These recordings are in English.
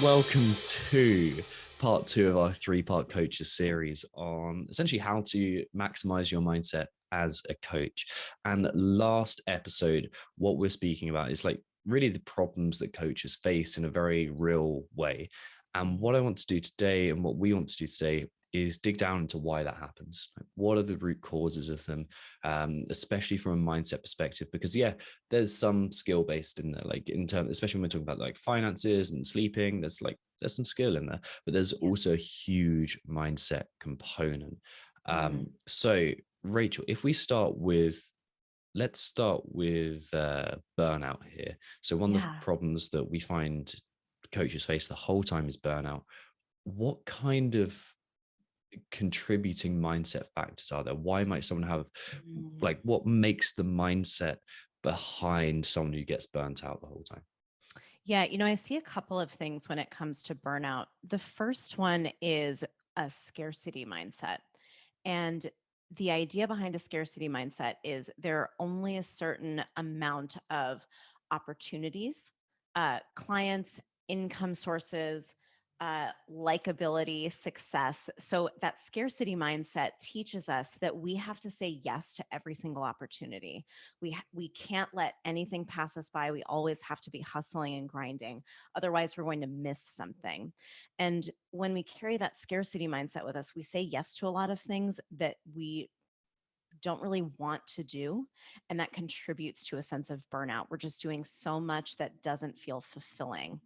Welcome to part two of our three-part coaches series on essentially how to maximize your mindset as a coach. And last episode, what we're speaking about is like really the problems that coaches face in a very real way. And what I want to do today and what we want to do today is dig down into why that happens. Like, what are the root causes of them, especially from a mindset perspective? Because yeah, there's some skill based in there, like in terms, especially when we're talking about like finances and sleeping. There's some skill in there, but there's also a huge mindset component. Mm, So Rachel, if we start with let's start with burnout here. So one of the yeah. problems that we find coaches face the whole time is burnout. What kind of contributing mindset factors are there? Why might someone have, Mm. like, what makes the mindset behind someone who gets burnt out the whole time? Yeah, I see a couple of things when it comes to burnout. The first one is a scarcity mindset. And the idea behind a scarcity mindset is there are only a certain amount of opportunities, clients, income sources, likability, success. So that scarcity mindset teaches us that we have to say yes to every single opportunity. We can't let anything pass us by. We always have to be hustling and grinding. Otherwise, we're going to miss something. And when we carry that scarcity mindset with us, we say yes to a lot of things that we don't really want to do. And that contributes to a sense of burnout. We're just doing so much that doesn't feel fulfilling.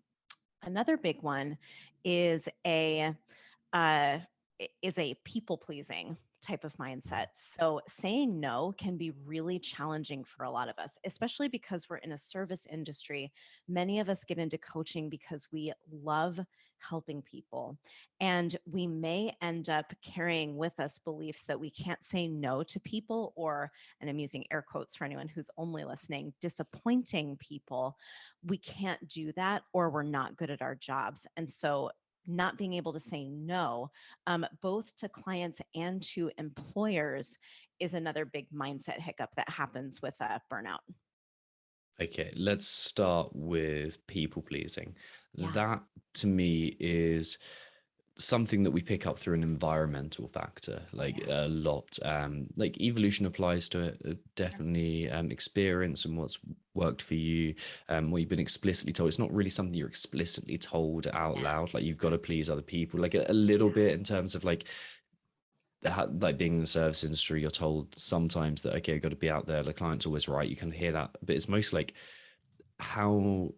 Another big one is uh, a people pleasing type of mindset. So saying no can be really challenging for a lot of us, especially because we're in a service industry. Many of us get into coaching because we love helping people. And we may end up carrying with us beliefs that we can't say no to people, or, and I'm using air quotes for anyone who's only listening, disappointing people. We can't do that, or we're not good at our jobs. And so not being able to say no, both to clients and to employers, is another big mindset hiccup that happens with burnout. Okay, let's start with people pleasing. Yeah. That to me is something that we pick up through an environmental factor, Oh, like yeah. a lot. Like evolution applies to it, Sure. definitely. Experience and what's worked for you, what you've been explicitly told. It's not really something you're explicitly told out Yeah. loud. Like you've got to please other people. Like a little Yeah. bit in terms of like being in the service industry, you're told sometimes that okay, I've got to be out there. The client's always right. You can hear that, but it's mostly like how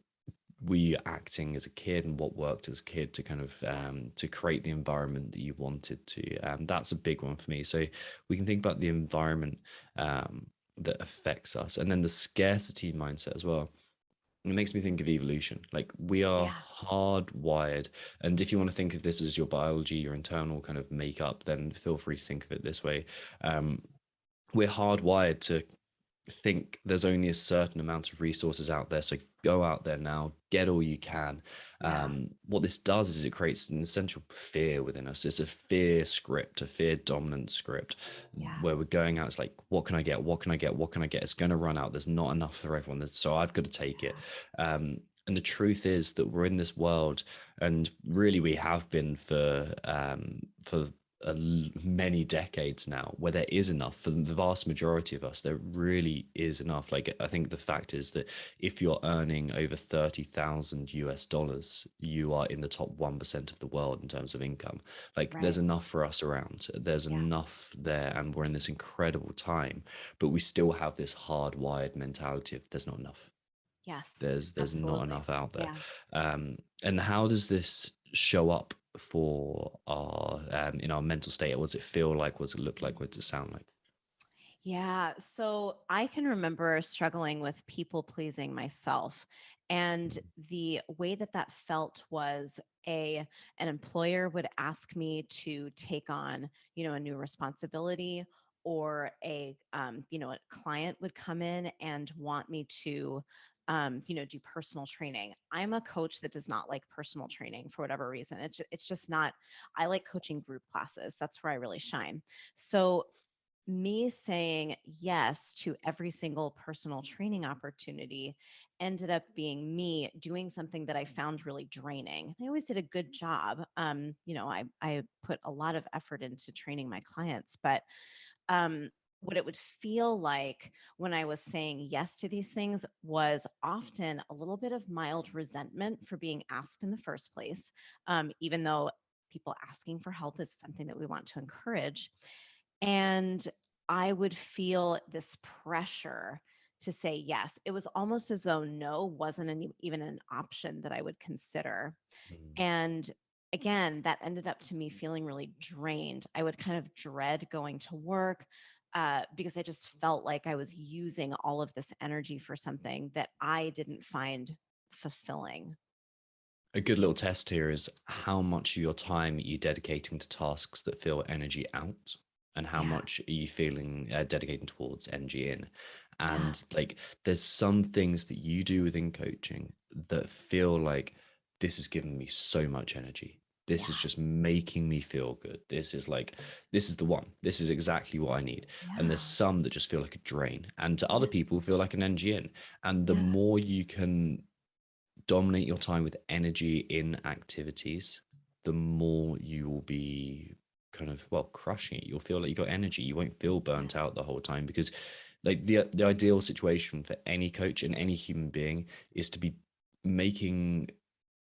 were you acting as a kid and what worked as a kid to kind of Yes. to create the environment that you wanted to. That's a big one for me. So we can think about the environment that affects us, and then the scarcity mindset as well. It makes me think of evolution. Like we are Yeah. hardwired, and if you want to think of this as your biology, your internal kind of makeup, then feel free to think of it this way. Um, we're hardwired to think there's only a certain amount of resources out there. So go out there now, get all you can. Yeah. What this does is it creates an essential fear within us. It's a fear script, a fear dominant script Yeah. where we're going out. It's like, what can I get? What can I get? What can I get? It's going to run out. There's not enough for everyone. So I've got to take it. Yeah. And the truth is that we're in this world, and really we have been for many decades now, where there is enough for the vast majority of us. There really is enough. Like I think the fact is that if you're earning over 30,000 US dollars, you are in the top 1% of the world in terms of income. Like there's Right. enough for us around. There's Yeah. enough there, and we're in this incredible time. But we still have this hardwired mentality of there's not enough. Yes. There's not Absolutely. enough out there. Yeah. And how does this show up for our in our mental state? What does it feel like? What does it look like? What does it sound like? Yeah. So I can remember struggling with people pleasing myself. And the way that that felt was an employer would ask me to take on, a new responsibility, or a client would come in and want me to do personal training. I'm a coach that does not like personal training for whatever reason. It's just not, I like coaching group classes. That's where I really shine. So me saying yes to every single personal training opportunity ended up being me doing something that I found really draining. I always did a good job. I put a lot of effort into training my clients, but um, what it would feel like when I was saying yes to these things was often a little bit of mild resentment for being asked in the first place, even though people asking for help is something that we want to encourage. And I would feel this pressure to say yes. It was almost as though no wasn't even an option that I would consider. Mm. And again, that ended up to me feeling really drained. I would kind of dread going to work because I just felt like I was using all of this energy for something that I didn't find fulfilling. A good little test here is how much of your time are you dedicating to tasks that feel energy out, and how Yeah. much are you feeling dedicating towards energy in. Yeah. And like, there's some things that you do within coaching that feel like, this is giving me so much energy, this is Yeah. just making me feel good, this is like, this is the one, this is exactly what I need. And there's Yeah. some that just feel like a drain, and to Yeah. other people feel like an energy in. And the Yeah. more you can dominate your time with energy in activities, the more you will be kind of, well, crushing it. You'll feel like you got energy. You won't feel burnt Yes. out the whole time, because like the ideal situation for any coach and any human being is to be making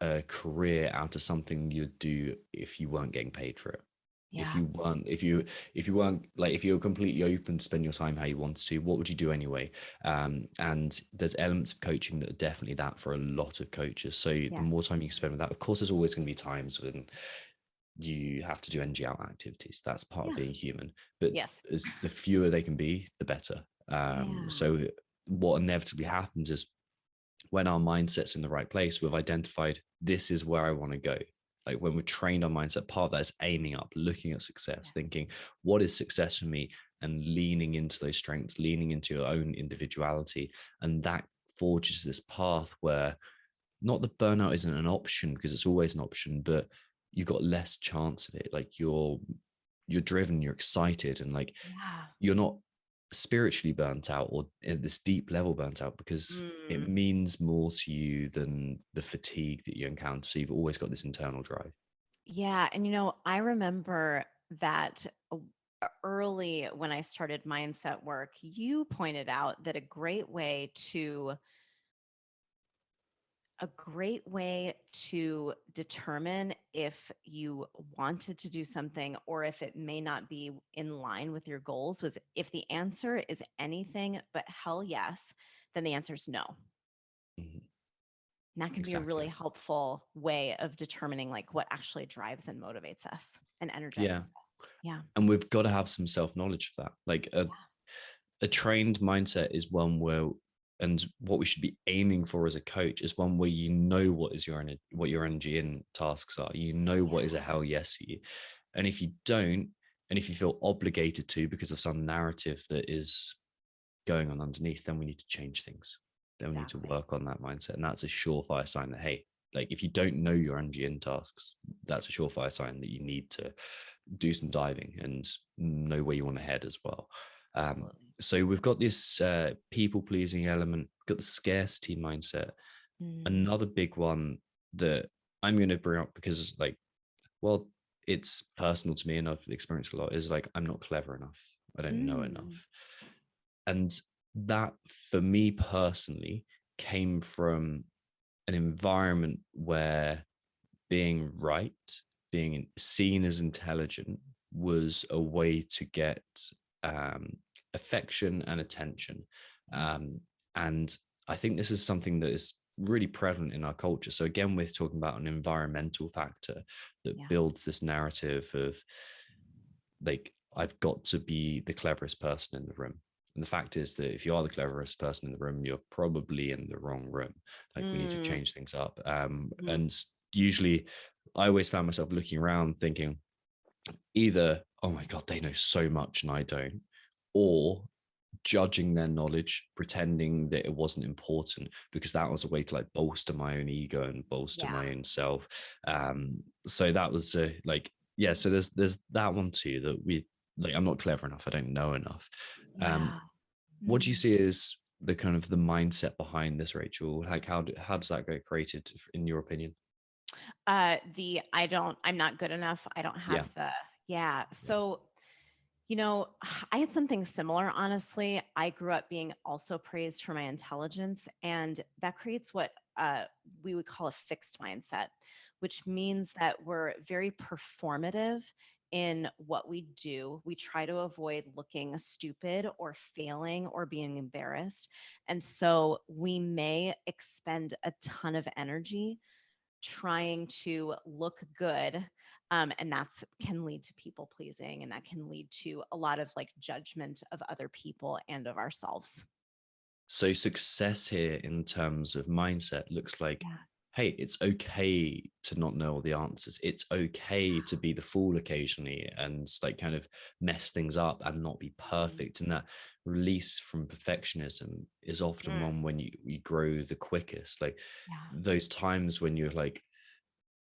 a career out of something you'd do if you weren't getting paid for it. If Yeah. you weren't, if you weren't, like, if you were completely open to spend your time how you wanted to, what would you do anyway? And there's elements of coaching that are definitely that for a lot of coaches. So the more Yes. time you spend with that, of course, there's always going to be times when you have to do NG out activities. That's part of Yeah. being human. But Yes. as the fewer they can be, the better. Yeah. So what inevitably happens is, when our mindset's in the right place, we've identified, this is where I want to go. Like, when we've trained our mindset, part of that is aiming up, looking at success, Yes. thinking, what is success for me? And leaning into those strengths, leaning into your own individuality. And that forges this path where, not that burnout isn't an option, because it's always an option, but you've got less chance of it. Like, you're driven, you're excited, and like, Yeah. you're not spiritually burnt out, or at this deep level burnt out, because it Mm. means more to you than the fatigue that you encounter. So you've always got this internal drive. Yeah. And, I remember that early when I started mindset work, you pointed out that a great way to determine if you wanted to do something or if it may not be in line with your goals was if the answer is anything but hell yes, then the answer is no. Mhm. And that can be a really Exactly. helpful way of determining like what actually drives and motivates us and energizes Yeah. us. Yeah. And we've got to have some self-knowledge for that. Like, a trained mindset is one where, and what we should be aiming for as a coach is one where you know what your energy in tasks are. You know Yeah. what is a hell yes for you. And if you don't, and if you feel obligated to because of some narrative that is going on underneath, then we need to change things. Then we need to Exactly. work on that mindset. And that's a surefire sign that, hey, like, if you don't know your energy in tasks, that's a surefire sign that you need to do some diving and know where you want to head as well. Absolutely. So we've got this people pleasing element, got the scarcity mindset. Mm. Another big one that I'm going to bring up because, like, well, it's personal to me and I've experienced a lot, is like, I'm not clever enough. I don't know Mm. enough. And that, for me personally, came from an environment where being right, being seen as intelligent, was a way to get um, affection and attention. Yeah. Um, and I think this is something that is really prevalent in our culture. So again, we're talking about an environmental factor that Yeah. builds this narrative of, like, I've got to be the cleverest person in the room. And the fact is that if you are the cleverest person in the room, you're probably in the wrong room. Like, we need to Mm. change things up. Mhm. And usually I always found myself looking around thinking, either, oh my God, they know so much and I don't, or judging their knowledge, pretending that it wasn't important, because that was a way to like bolster my own ego and bolster Yeah. my own self. So that was like, yeah. So there's that one too, that like I'm not clever enough, I don't know enough. um Yeah. what do you Mm. see as the kind of the mindset behind this, Rachel? Like how does that get created in your opinion? I'm not good enough. I don't Yeah. have the, yeah. Yeah. So, you know, I had something similar, honestly. I grew up being also praised for my intelligence, and that creates what we would call a fixed mindset, which means that we're very performative in what we do. We try to avoid looking stupid or failing or being embarrassed. And so we may expend a ton of energy trying to look good, and that's can lead to people pleasing, and that can lead to a lot of like judgment of other people and of ourselves. So success here in terms of mindset looks like, Yeah. hey, it's okay to not know all the answers. It's okay to be the fool occasionally and like kind of mess things up and not be Mhm. perfect. And that release from perfectionism is often Mm, one when you grow the quickest. Like yeah. those times when you're like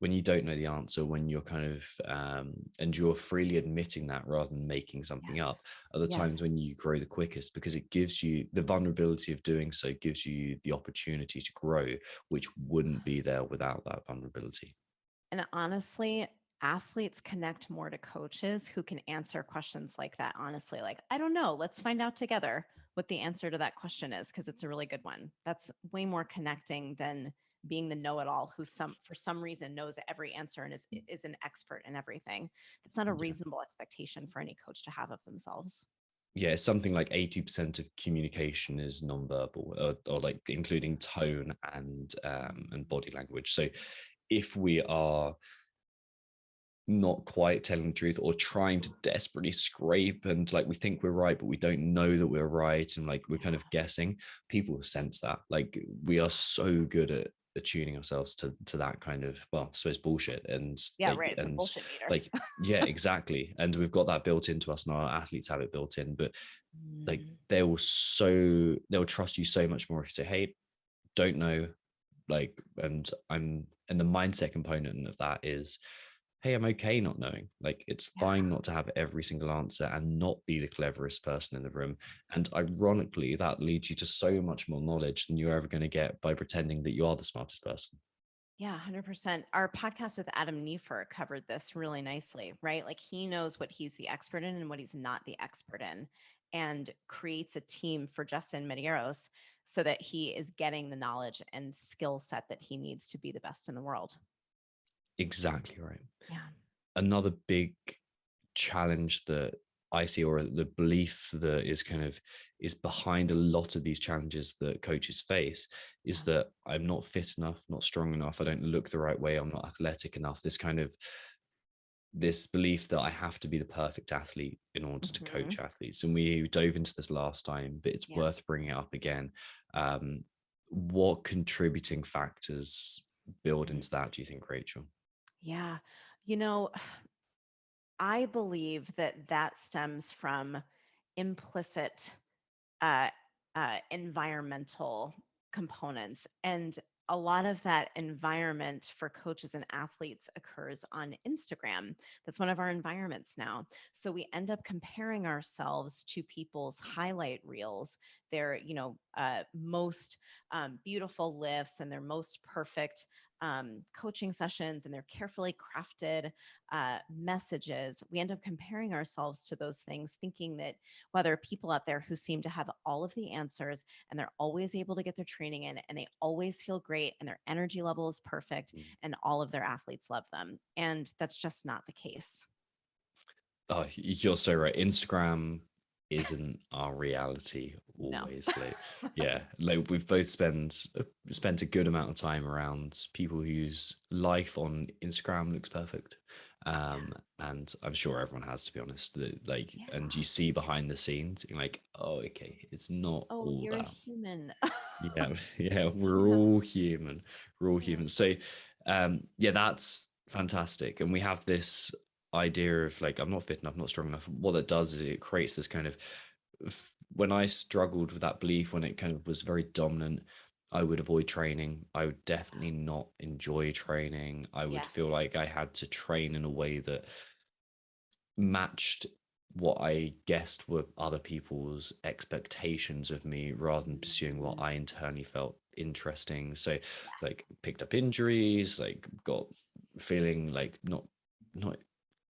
when you don't know the answer, when you're kind of and you're freely admitting that rather than making something Yes. up, are the Yes. times when you grow the quickest, because it gives you the vulnerability of doing so, gives you the opportunity to grow, which wouldn't be there without that vulnerability. And honestly, athletes connect more to coaches who can answer questions like that. Honestly, like, I don't know, let's find out together what the answer to that question is because it's a really good one. That's way more connecting than being the know-it-all who some for some reason knows every answer and is an expert in everything. That's not a Yeah. reasonable expectation for any coach to have of themselves. Yeah, something like 80% of communication is nonverbal, or like including tone and Mhm. body language. So if we are not quite telling the truth or trying to desperately scrape and like we think we're right but we don't know that we're right and like we're kind Yeah. of guessing, people sense that. Like we are so good at attuning ourselves to that kind of, well, I suppose bullshit. And Yeah, right. It's a bullshit meter. like yeah, exactly, and we've got that built into us and our athletes have it built in. But like Mm, they'll trust you so much more if you say, hey, don't know, like, and the mindset component of that is, hey, I'm okay not knowing. Like it's yeah. fine not to have every single answer and not be the cleverest person in the room. And ironically, that leads you to so much more knowledge than you're ever going to get by pretending that you are the smartest person. Yeah, 100%. Our podcast with Adam Nefer covered this really nicely, right? Like he knows what he's the expert in and what he's not the expert in, and creates a team for Justin Medeiros so that he is getting the knowledge and skill set that he needs to be the best in the world. Exactly right. Yeah. Another big challenge that I see, or the belief that is kind of is behind a lot of these challenges that coaches face, is Yeah. that I'm not fit enough, not strong enough, I don't look the right way, I'm not athletic enough. This kind of this belief that I have to be the perfect athlete in order to Hmm. coach athletes. And we dove into this last time, but it's Yeah. worth bringing it up again. What contributing factors build Mm. into that, do you think, Rachel? Yeah. You know, I believe that that stems from implicit uh, environmental components. And a lot of that environment for coaches and athletes occurs on Instagram. That's one of our environments now. So we end up comparing ourselves to people's highlight reels, their, most beautiful lifts and their most perfect coaching sessions and their carefully crafted messages. We end up comparing ourselves to those things, thinking that while there are people out there who seem to have all of the answers and they're always able to get their training in and they always feel great and their energy level is perfect and all of their athletes love them. And that's just not the case. Oh, you're so right. Instagram isn't our reality No. always. Like, yeah, like we've both spent a good amount of time around people whose life on Instagram looks perfect. Yeah. And I'm sure everyone has, to be honest. That like, Yeah. and you see behind the scenes, you're like, oh, okay, it's not Oh, all you're a that. human. Yeah, yeah, we're Yeah. all human. We're all Yeah. human. So, yeah, that's fantastic. And we have this idea of like, I'm not fit enough, not strong enough. What that does is it creates this kind of, when I struggled with that belief, when it kind of was very dominant, I would avoid training. I would definitely not enjoy training. I would feel Yes. like I had to train in a way that matched what I guessed were other people's expectations of me rather than pursuing what Mm, I internally felt interesting. So yes. like picked up injuries, like got feeling like not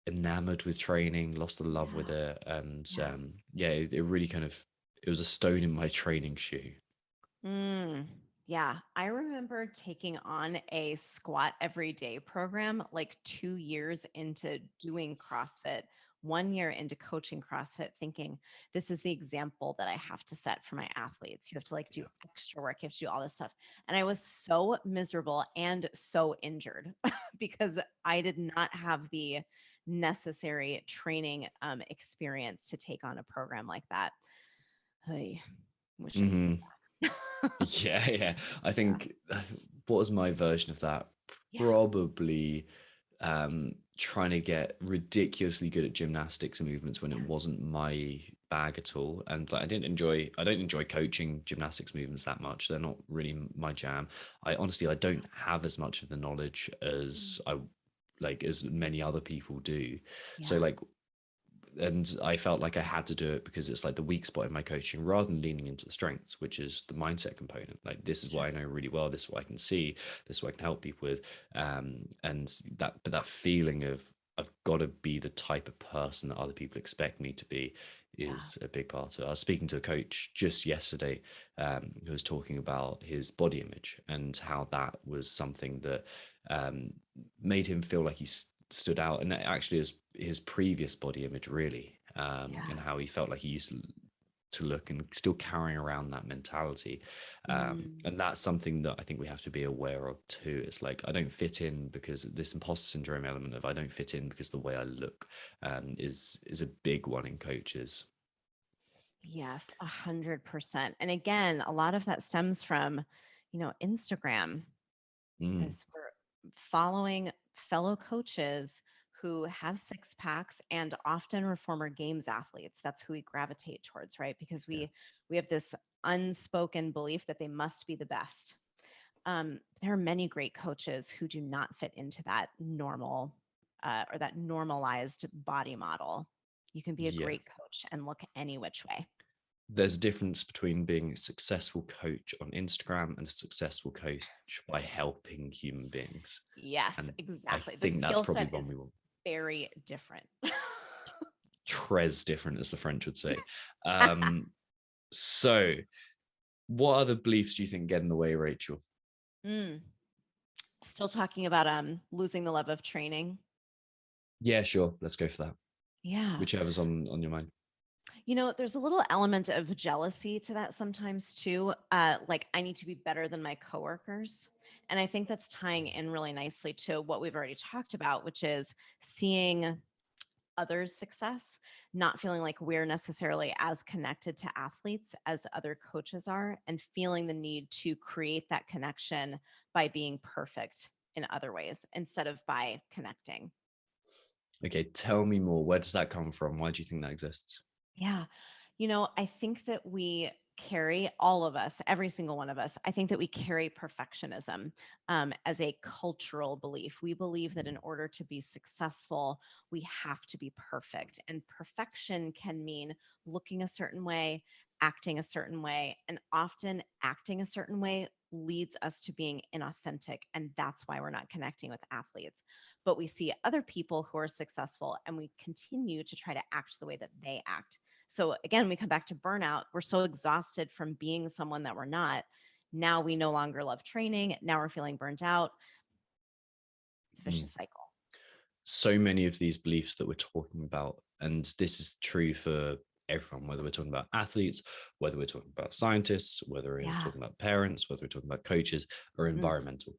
enamored with training, lost the love with Yeah. it. And Yeah. yeah, it really kind of, it was a stone in my training shoe. Mm, yeah. I remember taking on a squat every day program like 2 years into doing CrossFit, 1 year into coaching CrossFit, thinking this is the example that I have to set for my athletes. You have to like do Yeah. extra work, you have to do all this stuff. And I was so miserable and so injured because I did not have the necessary training experience to take on a program like that. I wish I could Hmm. go back. Yeah, yeah. I Yeah. think what was my version of that? Yeah. Probably trying to get ridiculously good at gymnastics and movements when it Yeah. wasn't my bag at all. And like I don't enjoy coaching gymnastics movements that much. They're not really my jam. I honestly I don't have as much of the knowledge Mm. as I like as many other people do. So Yeah. like, and I felt like I had to do it because it's like the weak spot in my coaching rather than leaning into the strengths, which is the mindset component. Like, this is what Sure. I know really well. This is what I can see. This is what I can help people with. And but that feeling of I've got to be the type of person that other people expect me to be Yeah. is a big part of it. I was speaking to a coach just yesterday who was talking about his body image and how that was something that um, made him feel like stood out, and actually his previous body image really, Yeah. and how he felt like he used to look, and still carrying around that mentality. Mm. And that's something that I think we have to be aware of too. It's like I don't fit in because this imposter syndrome element of I don't fit in because the way I look is a big one in coaches. Yes, 100%. And again, a lot of that stems from, Instagram, Mm, because we're following fellow coaches who have six packs and often are former games athletes. That's who we gravitate towards, right? Because yeah, we have this unspoken belief that they must be the best. There are many great coaches who do not fit into that normal or that normalized body model. You can be a yeah. great coach and look any which way. There's a difference between being a successful coach on Instagram and a successful coach by helping human beings. Yes, And I exactly. The think that's skill probably set the one is we want. very different. Très different, as the French would say. Um, so, what other beliefs do you think get in the way, Rachel? Mm. Still talking about losing the love of training. Yeah, sure. Let's go for that. Yeah. Whichever's on your mind. There's a little element of jealousy to that sometimes too. Like I need to be better than my coworkers. And I think that's tying in really nicely to what we've already talked about, which is seeing others' success, not feeling like we're necessarily as connected to athletes as other coaches are, and feeling the need to create that connection by being perfect in other ways instead of by connecting. Okay, tell me more. Where does that come from? Why do you think that exists? Yeah. I think that we carry all of us, every single one of us, I think that we carry perfectionism as a cultural belief. We believe that in order to be successful, we have to be perfect. And perfection can mean looking a certain way, acting a certain way, and often acting a certain way leads us to being inauthentic. And that's why we're not connecting with athletes. But we see other people who are successful and we continue to try to act the way that they act. So again, we come back to burnout. We're so exhausted from being someone that we're not. Now we no longer love training. Now we're feeling burnt out. It's a Mm. vicious cycle. So many of these beliefs that we're talking about, and this is true for everyone, whether we're talking about athletes, whether we're talking about scientists, whether we're Yeah. talking about parents, whether we're talking about coaches, or Mm, environmental.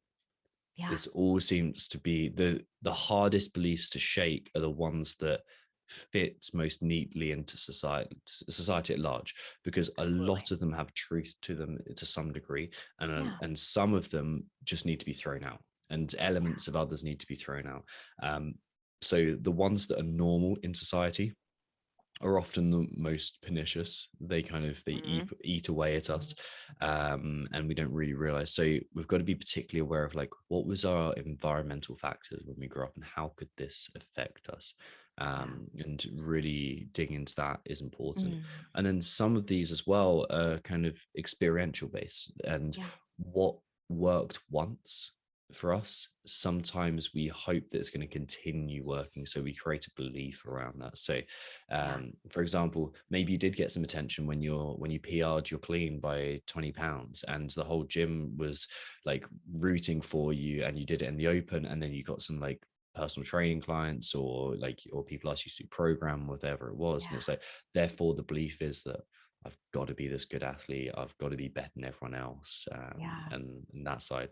yeah. This all seems to be the hardest beliefs to shake are the ones that fit most neatly into society at large, because a Absolutely. lot of them have truth to them to some degree, Yeah. and some of them just need to be thrown out, and elements of others need to be thrown out. um, so the ones that are normal in society are often the most pernicious. They kind of they Mhm. eat away at us, and we don't really realize. So we've got to be particularly aware of like what was our environmental factors when we grew up, and how could this affect us. Yeah. and really digging into that is important. Mm. And then some of these as well are kind of experiential based, and Yeah. what worked once for us, sometimes we hope that it's going to continue working, so we create a belief around that. So Yeah. for example, maybe you did get some attention when you PR'd your clean by 20 pounds, and the whole gym was like rooting for you, and you did it in the open, and then you got some like personal training clients, or people ask you to program, whatever it was. And Yeah. it's like, therefore the belief is that I've got to be this good athlete, I've got to be better than everyone else, Yeah. and that side.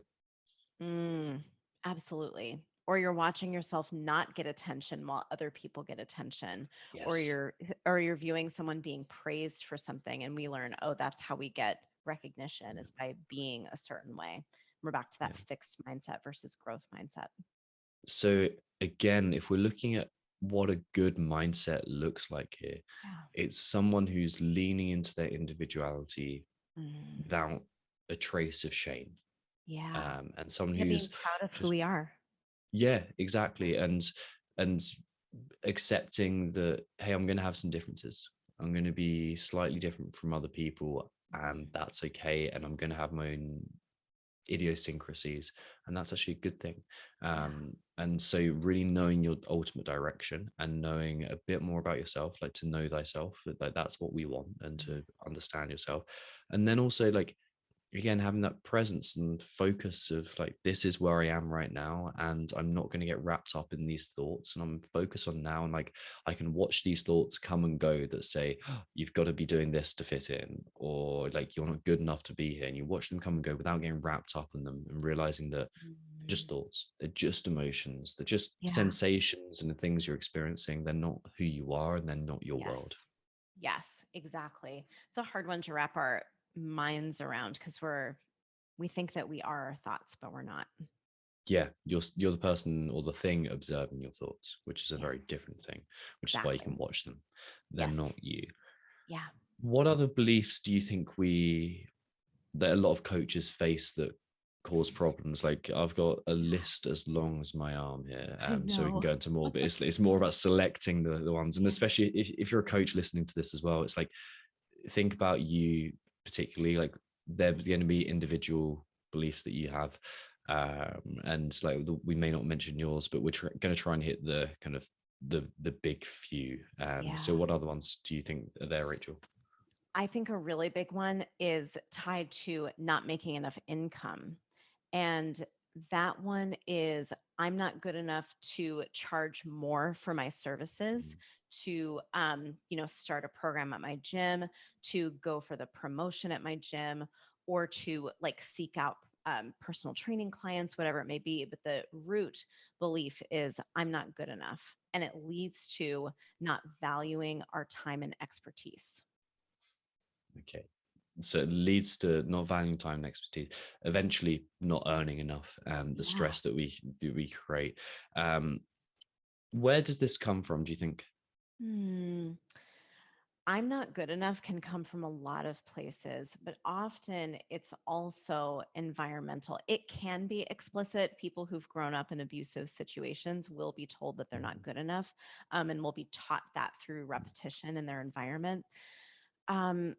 Mm, absolutely. Or you're watching yourself not get attention while other people get attention, or Yes. you're viewing someone being praised for something, and we learn, oh, that's how we get recognition is by being a certain way. We're back to that Yeah. fixed mindset versus growth mindset. So again, if we're looking at what a good mindset looks like here, Yeah. it's someone who's leaning into their individuality Mm, without a trace of shame, yeah. and someone Yeah. Being who's proud of who just, we are. yeah, exactly. And accepting that, hey, I'm going to have some differences, I'm going to be slightly different from other people, and Mhm. that's okay, and I'm going to have my own idiosyncrasies, and that's actually a good thing. Yeah. And so really knowing your ultimate direction and knowing a bit more about yourself, like to know thyself, that that's what we want, and Mm, to understand yourself. And then also, like, again, having that presence and focus of like, this is where I am right now, and I'm not going to get wrapped up in these thoughts, and I'm focused on now. And like, I can watch these thoughts come and go that say, "Oh, you've got to be doing this to fit in," or like, you're not good enough to be here, and you watch them come and go without getting wrapped up in them, and realizing that they're just mm, thoughts, they're just emotions, they're just yeah. sensations and the things you're experiencing. They're not who you are, and they're not your world. Yes. Yes, exactly. It's a hard one to wrap our minds around because we think that we are our thoughts, but we're not. Yeah, you're the person or the thing observing your thoughts, which is a very Yes, different thing, which is why you can exactly. watch them. They're Yes. not you. Yeah. What other beliefs do you think that a lot of coaches face that cause problems? Like, I've got a Yeah. list as long as my arm here, I so we can know. go into more, but it's more about selecting the ones. And Yeah. especially if you're a coach listening to this as well, it's like, think about you particularly, like, there's going to be individual beliefs that you have, and like, we may not mention yours, but we're going to try and hit the kind of the big few. So Yeah. what other ones do you think are there, Rachel? I think a really big one is tied to not making enough income. And that one is I'm not good enough to charge more for my services, to start a program at my gym, to go for the promotion at my gym, or to like seek out personal training clients, whatever it may be. But the root belief is I'm not good enough. And it leads to not valuing our time and expertise. Okay, so it leads to not valuing time and expertise, eventually not earning enough, the Yeah. stress that we create. um where does this come from, do you think? Hmm. I'm not good enough can come from a lot of places, but often it's also environmental. It can be explicit. People who've grown up in abusive situations will be told that they're not good enough, and will be taught that through repetition in their environment. Um,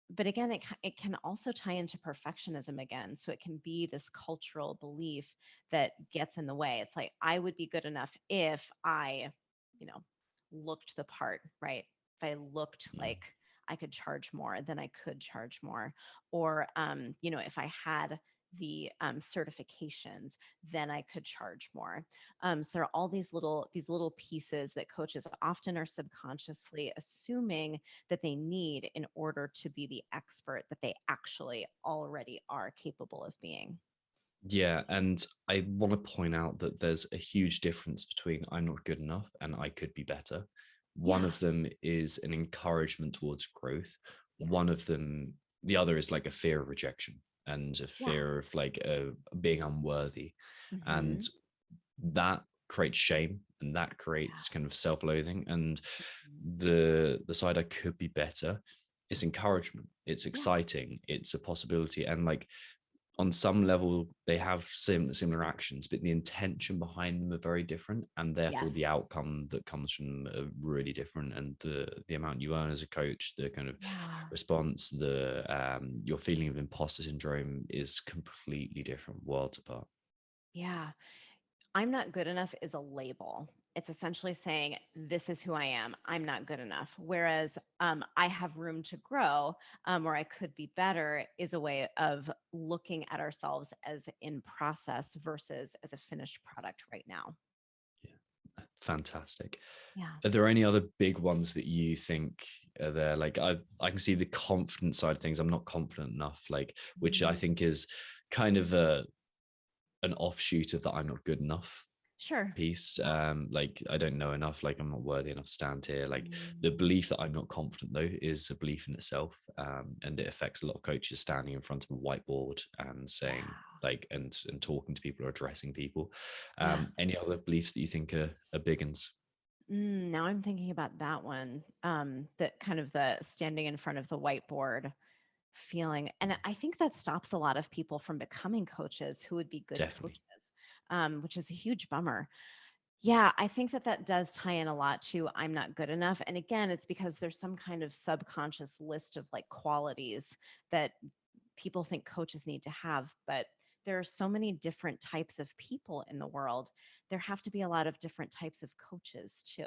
but again, it can also tie into perfectionism again. So it can be this cultural belief that gets in the way. It's like, I would be good enough if I, you know, looked the part, right? If I looked Mm. like I could charge more, then I could charge more. Or, if I had the certifications, then I could charge more. So there are all these little pieces that coaches often are subconsciously assuming that they need in order to be the expert that they actually already are capable of being. Yeah, and I want to point out that there's a huge difference between I'm not good enough and I could be better. One Yeah. of them is an encouragement towards growth. One Yes. of them, the other is like a fear of rejection and a Yeah. fear of like being unworthy. And Hmm. that creates shame, and that Yeah. creates kind of self-loathing. And Mhm. the side I could be better is encouragement. It's Yeah. exciting. It's a possibility. And like, on some level they have similar actions, but the intention behind them are very different, and therefore the Yes. outcome that comes from them are really different. And the amount you earn as a coach, the kind of Yeah. response, the your feeling of imposter syndrome is completely different, worlds apart. Yeah. I'm not good enough is a label. It's essentially saying, this is who I am. I'm not good enough. Whereas I have room to grow, or I could be better, is a way of looking at ourselves as in process versus as a finished product right now. Yeah, fantastic. Yeah. Are there any other big ones that you think are there? Like I can see the confident side of things. I'm not confident enough, like, which I Mm, think is kind of an offshoot of that I'm not good enough sure. piece. Yeah. Like I don't know enough, like I'm not worthy enough to stand here. Like the Mm, belief that I'm not confident though is a belief in itself. And it affects a lot of coaches standing in front of a whiteboard and saying yeah. like and talking to people or addressing people. Yeah. Any other beliefs that you think are big ones? Now I'm thinking about that one. That kind of the standing in front of the whiteboard feeling. And I think that stops a lot of people from becoming coaches who would be good Definitely. coaches, which is a huge bummer. Yeah, I think that that does tie in a lot to I'm not good enough. And again, it's because there's some kind of subconscious list of like qualities that people think coaches need to have, but there are so many different types of people in the world. There have to be a lot of different types of coaches too.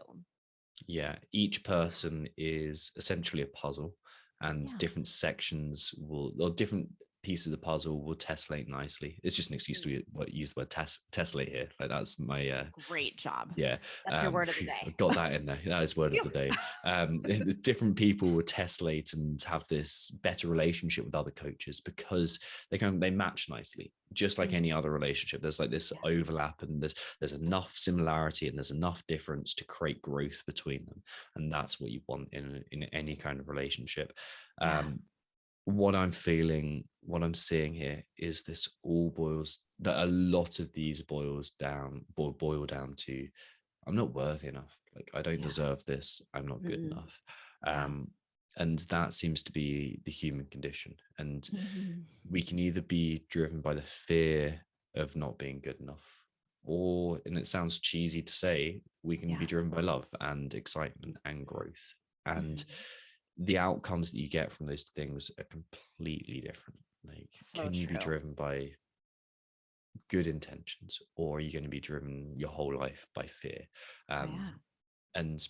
Yeah, each person is essentially a puzzle, and Yeah. different sections will, or different pieces of the puzzle will tessellate nicely. It's just an excuse Mm, to use the word tessellate here. Like that's my great job. yeah, That's your word of the I day. got that in there. That is word of Phew. the day. Different people will tessellate and have this better relationship with other coaches because they match nicely, just like Mm, any other relationship. There's like this yes. overlap, and there's enough similarity and there's enough difference to create growth between them, and that's what you want in any kind of relationship. Yeah. What I'm feeling, what I'm seeing here is this all boils that a lot of these boil down to I'm not worthy enough. Like I don't Yeah. deserve this. I'm not good Mm, enough. yeah. Um, and that seems to be the human condition. And Mhm. we can either be driven by the fear of not being good enough, or, and it sounds cheesy to say, we can be Yeah. driven by love and excitement and growth. And Mhm. the outcomes that you get from those things are completely different. Like, So can you be true. driven by good intentions, or are you going to be driven your whole life by fear? Um, Yeah, and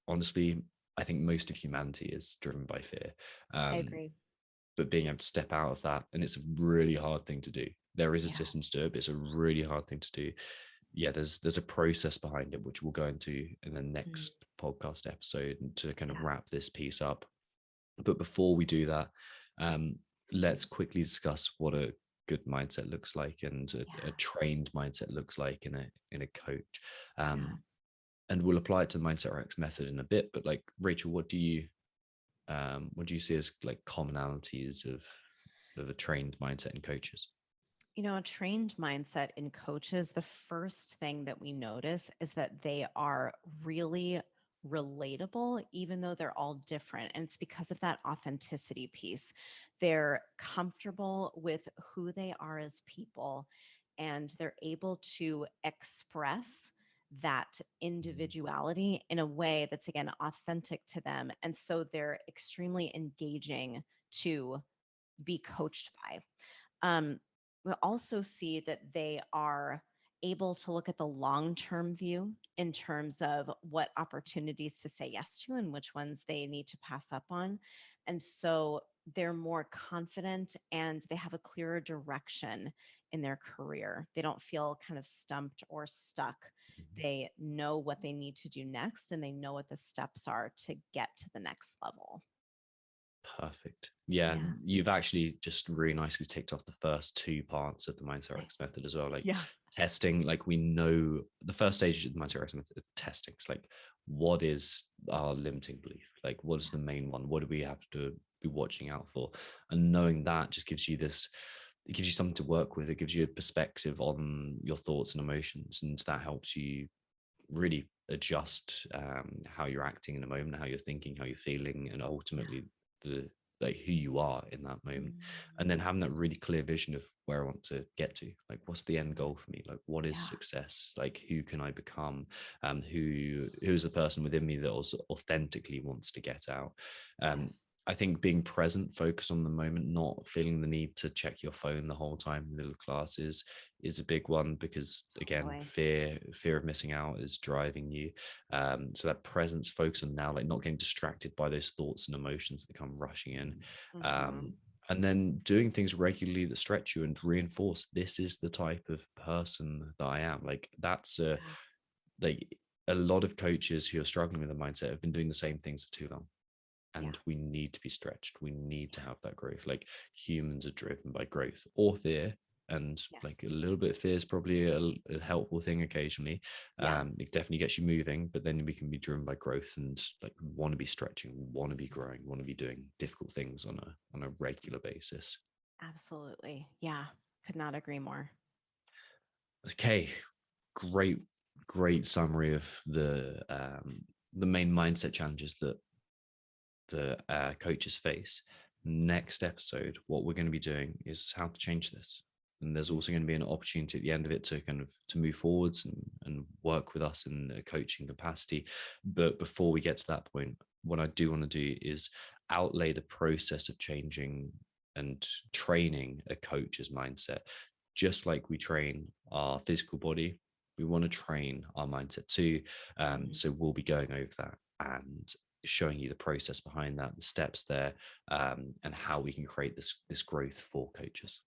honestly, I think most of humanity is driven by fear. I Um, agree. but being able to step out of that, and it's a really hard thing to do. There is a Yeah. system to do it, but it's a really hard thing to do. Yeah, there's a process behind it, which we'll go into in the Mm, next podcast episode to kind of yeah. wrap this piece up. But before we do that, um, let's quickly discuss what a good mindset looks like and a Yeah. trained mindset looks like in a coach. Yeah. And we'll apply it to the Mindset Rx method in a bit. But like Rachel, what do you see as like commonalities of a trained mindset in coaches? A trained mindset in coaches, the first thing that we notice is that they are really relatable, even though they're all different. And it's because of that authenticity piece. They're comfortable with who they are as people, and they're able to express that individuality in a way that's, again, authentic to them. And so they're extremely engaging to be coached by. We'll also see that they are able to look at the long term view in terms of what opportunities to say yes to and which ones they need to pass up on. And so they're more confident and they have a clearer direction in their career. They don't feel kind of stumped or stuck. They know what they need to do next and they know what the steps are to get to the next level. Perfect. Yeah, Yeah. you've actually just really nicely ticked off the first two parts of the Mindset Rx Nice. method as well. Like Yeah. testing, like we know the first stage of the Mindset Rx method is testing. It's like, what is our limiting belief? Like, what is Yeah. the main one? What do we have to be watching out for? And knowing that just gives you this, it gives you something to work with. It gives you a perspective on your thoughts and emotions. And that helps you really adjust how you're acting in a moment, how you're thinking, how you're feeling, and ultimately the like who you are in that moment, and then Mhm. having that really clear vision of where I want to get to, like what's the end goal for me, like what is Yeah. success, like who can I become, who's the person within me that also authentically wants to get out. um Yes. I think being present, focus on the moment, not feeling the need to check your phone the whole time in little classes is a big one, because again, Totally. fear of missing out is driving you. So that presence, focus on now, like not getting distracted by those thoughts and emotions that come rushing in. Mm-hmm. um, and then doing things regularly that stretch you and reinforce this is the type of person that I am. Like that's Yeah. like a lot of coaches who are struggling with the mindset have been doing the same things for too long, Yeah. and we need to be stretched. We need to Yeah. have that growth. Like humans are driven by growth or fear, and like a Yes. little bit of fear is probably a helpful thing occasionally. Yeah. It definitely gets you moving, but then we can be driven by growth and like want to be stretching, want to be growing, want to be doing difficult things on a regular basis. Absolutely. Yeah. Could not agree more. Okay, great, great summary of the main mindset challenges that the coaches face. Next episode, what we're going to be doing is how to change this. And there's also going to be an opportunity at the end of it to kind of to move forwards and work with us in a coaching capacity. But before we get to that point, what I do want to do is outlay the process of changing and training a coach's mindset. Just like we train our physical body, we want to train our mindset too. Mhm. So we'll be going over that and showing you the process behind that, the steps there, and how we can create this growth for coaches.